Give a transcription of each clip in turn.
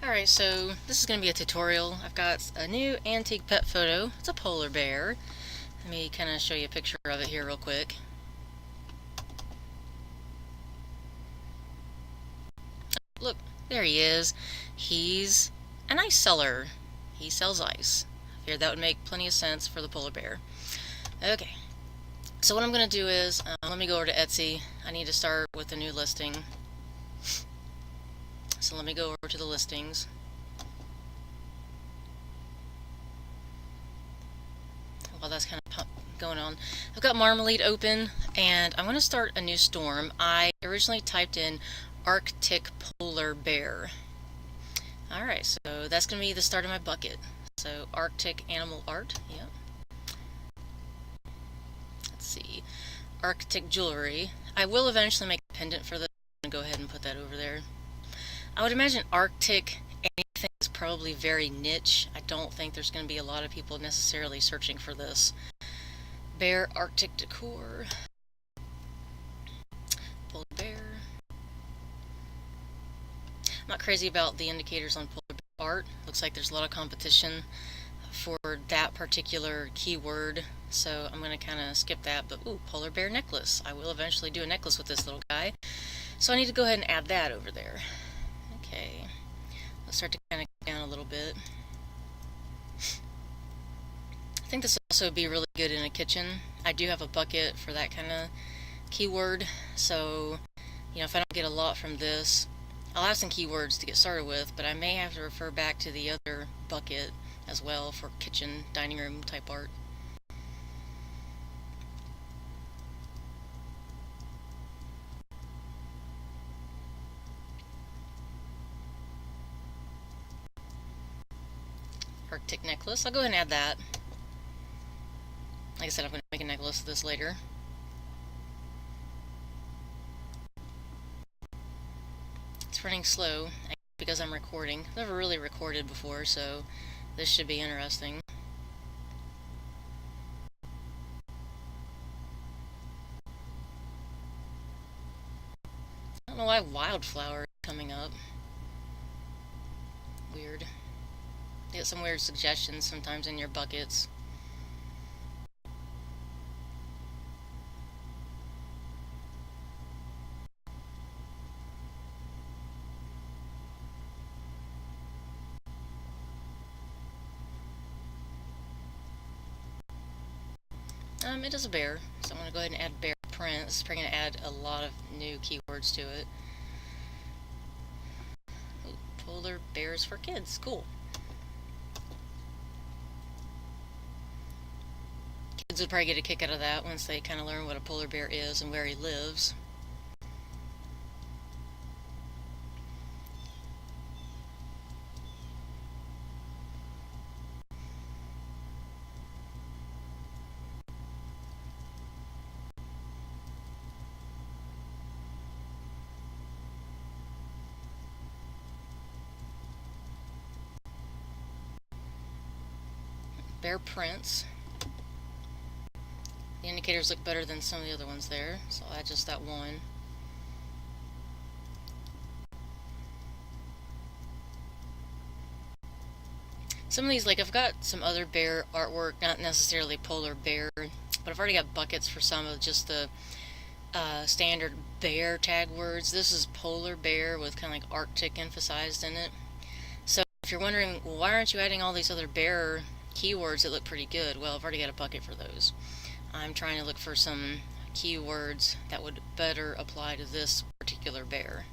Alright, so this is going to be a tutorial. I've got a new antique pet photo. It's a polar bear. Let me kind of show you a picture of it here real quick. Look, there he is. He's an ice seller. He sells ice. I figured that would make plenty of sense for the polar bear. Okay, so what I'm going to do is, let me go over to Etsy. I need to start with a new listing. So let me go over to the listings. While that's kind of going on, I've got Marmalead open, and I'm going to start a new storm. I originally typed in Arctic polar bear. Alright, so that's going to be the start of my bucket. So Arctic animal art, yeah. Let's see, Arctic jewelry. I will eventually make a pendant for this. I'm going to go ahead and put that over there. I would imagine Arctic anything is probably very niche. I don't think there's going to be a lot of people necessarily searching for this. Bear Arctic decor. Polar bear. I'm not crazy about the indicators on polar bear art. Looks like there's a lot of competition for that particular keyword, so I'm going to kind of skip that. But ooh, polar bear necklace. I will eventually do a necklace with this little guy, so I need to go ahead and add that over there. Okay, let's start to kind of go down a little bit. I think this will also be really good in a kitchen. I do have a bucket for that kind of keyword, so if I don't get a lot from this, I'll have some keywords to get started with, but I may have to refer back to the other bucket as well for kitchen, dining room type art. Arctic necklace. I'll go ahead and add that. Like I said, I'm going to make a necklace of this later. It's running slow because I'm recording. I've never really recorded before, so this should be interesting. I don't know why wildflower is coming up. Weird. You get some weird suggestions sometimes in your buckets. It is a bear, so I'm going to go ahead and add bear print. This is probably going to add a lot of new keywords to it. Ooh, polar bears for kids. Cool. Kids would probably get a kick out of that once they kind of learn what a polar bear is and where he lives. Bear prints. The indicators look better than some of the other ones there, so I'll add just that one. Some of these, like I've got some other bear artwork, not necessarily polar bear, but I've already got buckets for some of just the standard bear tag words. This is polar bear with kind of like Arctic emphasized in it. So if you're wondering, well, why aren't you adding all these other bear keywords that look pretty good? Well, I've already got a bucket for those. I'm trying to look for some keywords that would better apply to this particular bear.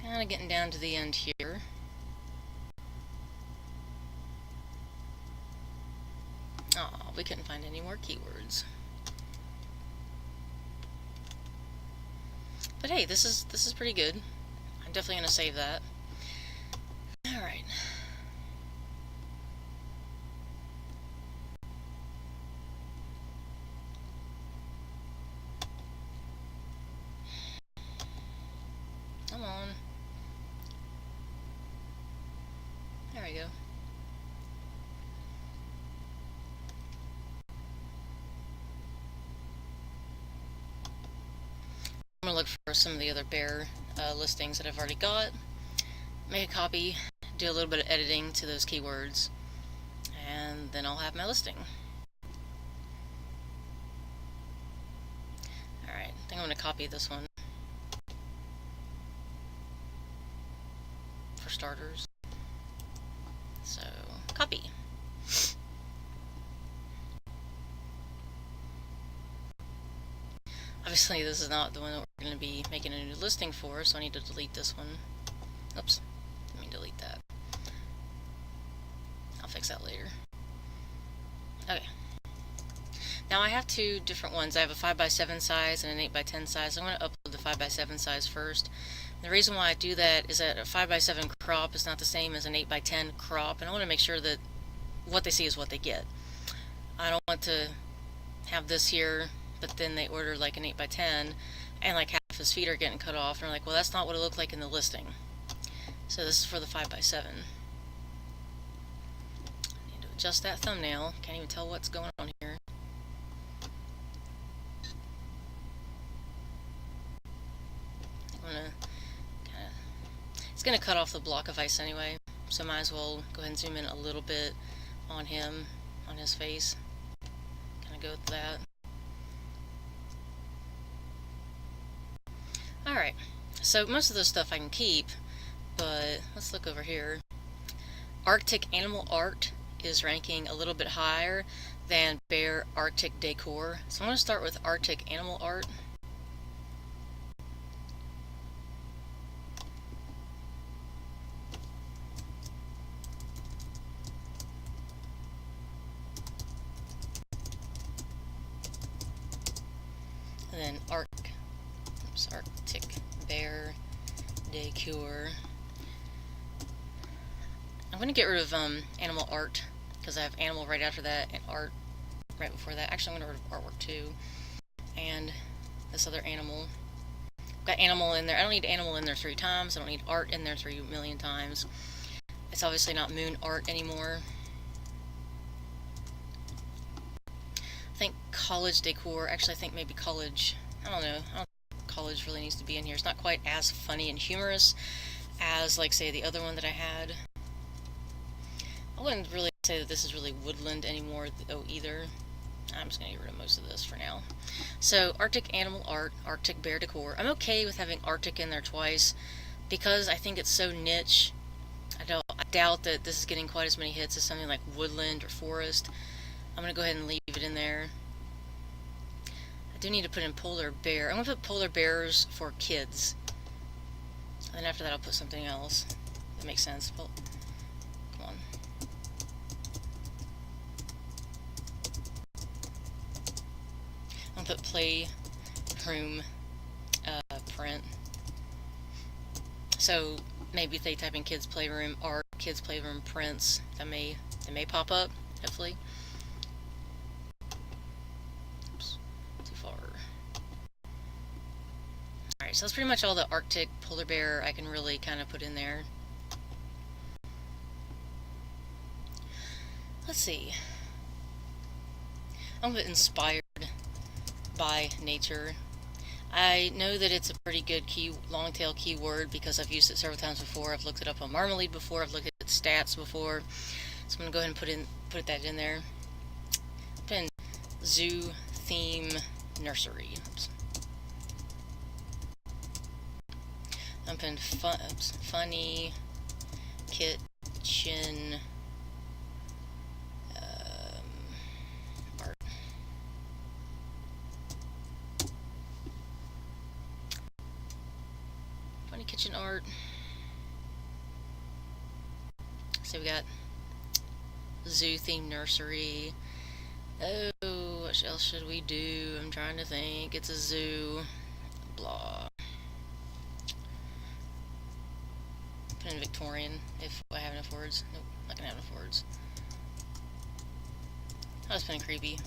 Kind of getting down to the end here. Oh, we couldn't find any more keywords. But hey, this is pretty good. I'm definitely going to save that. Alright. Come on. There we go. I'm going to look for some of the other bear listings that I've already got, make a copy, do a little bit of editing to those keywords, and then I'll have my listing. Alright, I think I'm going to copy this one for starters. So, copy. Obviously this is not the one that we're going to be making a new listing for, so I need to delete this one. Oops, didn't mean to delete that. I'll fix that later. Okay. Now I have two different ones. I have a 5x7 size and an 8x10 size. I'm going to upload the 5x7 size first. The reason why I do that is that a 5x7 crop is not the same as an 8x10 crop, and I want to make sure that what they see is what they get. I don't want to have this here, but then they order like an 8x10 and like half his feet are getting cut off, and they're like, well, that's not what it looked like in the listing. So this is for the 5x7. I need to adjust that thumbnail. Can't even tell what's going on here. It's going to cut off the block of ice anyway, so might as well go ahead and zoom in a little bit on him, on his face. Kind of go with that. Alright, so most of this stuff I can keep, but let's look over here. Arctic Animal Art is ranking a little bit higher than Bear Arctic Decor. So I'm going to start with Arctic Animal Art. And then Arctic Bear Decor. I'm going to get rid of Animal Art because I have Animal right after that and Art right before that. Actually, I'm going to get rid of Artwork too. And this other Animal. Got Animal in there. I don't need Animal in there 3 times. I don't need Art in there 3 million times. It's obviously not Moon Art anymore. I think College Decor. Actually, I think maybe College. I don't know. I don't think College really needs to be in here. It's not quite as funny and humorous as, like, say, the other one that I had. I wouldn't really say that this is really woodland anymore, though, either. I'm just going to get rid of most of this for now. So, Arctic Animal Art, Arctic Bear Decor. I'm okay with having Arctic in there twice because I think it's so niche. I doubt that this is getting quite as many hits as something like woodland or forest. I'm going to go ahead and leave it in there. I do need to put in polar bear. I'm going to put polar bears for kids. And then after that I'll put something else. That makes sense. Well, come on. I'm going to put playroom print. So maybe if they type in kids playroom art, kids playroom prints, they may pop up, hopefully. Alright, so that's pretty much all the Arctic polar bear I can really kind of put in there. Let's see. I'm a bit inspired by nature. I know that it's a pretty good long tail keyword because I've used it several times before. I've looked it up on Marmalead before. I've looked at stats before. So I'm going to go ahead and put that in there. Put in zoo theme nursery. Oops. I'm putting funny kitchen art. Funny kitchen art. So we got zoo themed nursery. Oh, what else should we do? I'm trying to think. It's a zoo. Blah. Put in Victorian if I have enough words. Nope, not gonna have enough words. That was kind of creepy.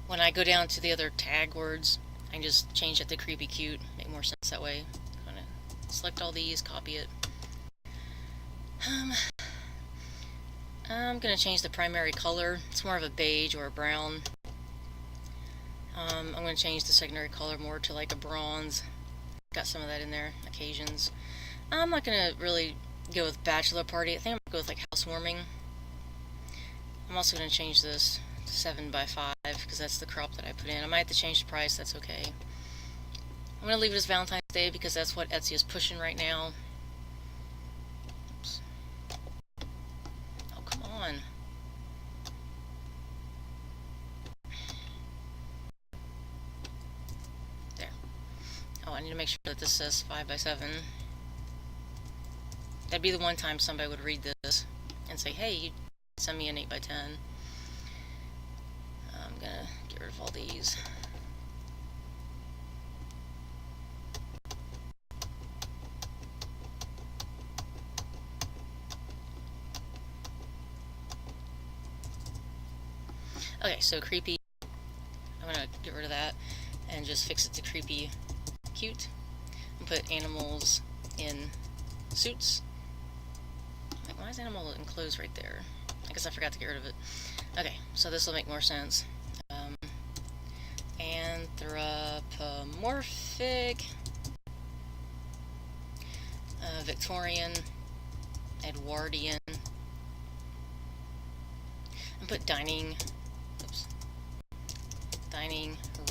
When I go down to the other tag words, I can just change it to creepy cute. Make more sense that way. I'm gonna select all these, copy it. I'm gonna change the primary color. It's more of a beige or a brown. I'm gonna change the secondary color more to like a bronze. got some of that in there, occasions. I'm not gonna really go with bachelor party. I think I'm gonna go with like housewarming. I'm also gonna change this to 7x5 because that's the crop that I put in. I might have to change the price, that's okay. I'm gonna leave it as Valentine's Day because that's what Etsy is pushing right now. Oops. Oh, come on. There. Oh, I need to make sure that this says 5x7. That'd be the one time somebody would read this and say, hey, you send me an 8x10. I'm gonna get rid of all these. Okay, so creepy. I'm gonna get rid of that and just fix it to creepy cute. And put animals in suits. Like, why is animal in clothes right there? I guess I forgot to get rid of it. Okay, so this will make more sense. Anthropomorphic, Victorian, Edwardian, and put dining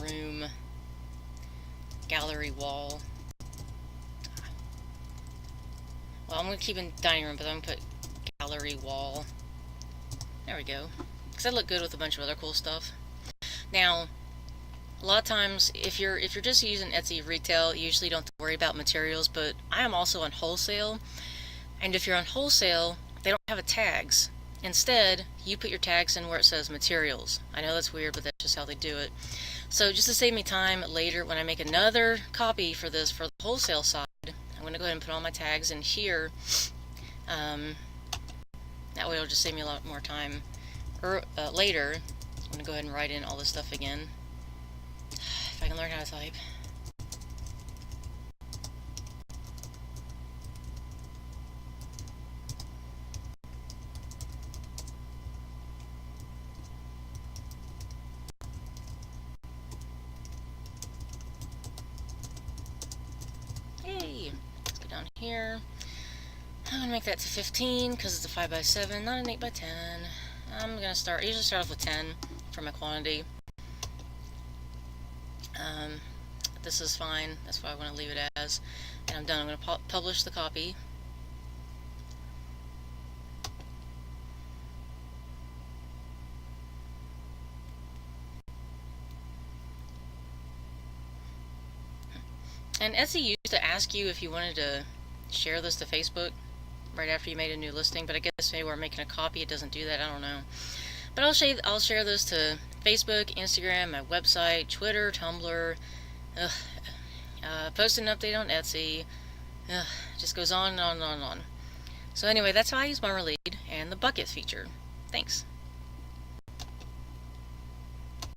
room, gallery wall. Well, I'm going to keep in dining room, but I'm going to put gallery wall. There we go. Because that looked good with a bunch of other cool stuff. Now, a lot of times, if you're just using Etsy retail, you usually don't have to worry about materials, but I am also on wholesale. And if you're on wholesale, they don't have tags. Instead, you put your tags in where it says materials. I know that's weird, but that's just how they do it. So just to save me time later, when I make another copy for this for the wholesale side, I'm going to go ahead and put all my tags in here. That way it'll just save me a lot more time. Later, I'm going to go ahead and write in all this stuff again. If I can learn how to type. Hey, let's go down here. I'm going to make that to 15 because it's a 5x7, not an 8x10. I'm going to usually start off with 10 for my quantity. This is fine, that's what I want to leave it as. And I'm done. I'm going to publish the copy. And Etsy used to ask you if you wanted to share this to Facebook right after you made a new listing, but I guess maybe we're making a copy, it doesn't do that, I don't know. But I'll share this to Facebook, Instagram, my website, Twitter, Tumblr, post an update on Etsy. It just goes on and on and on and on. So anyway, that's how I use Marmalead and the bucket feature. Thanks.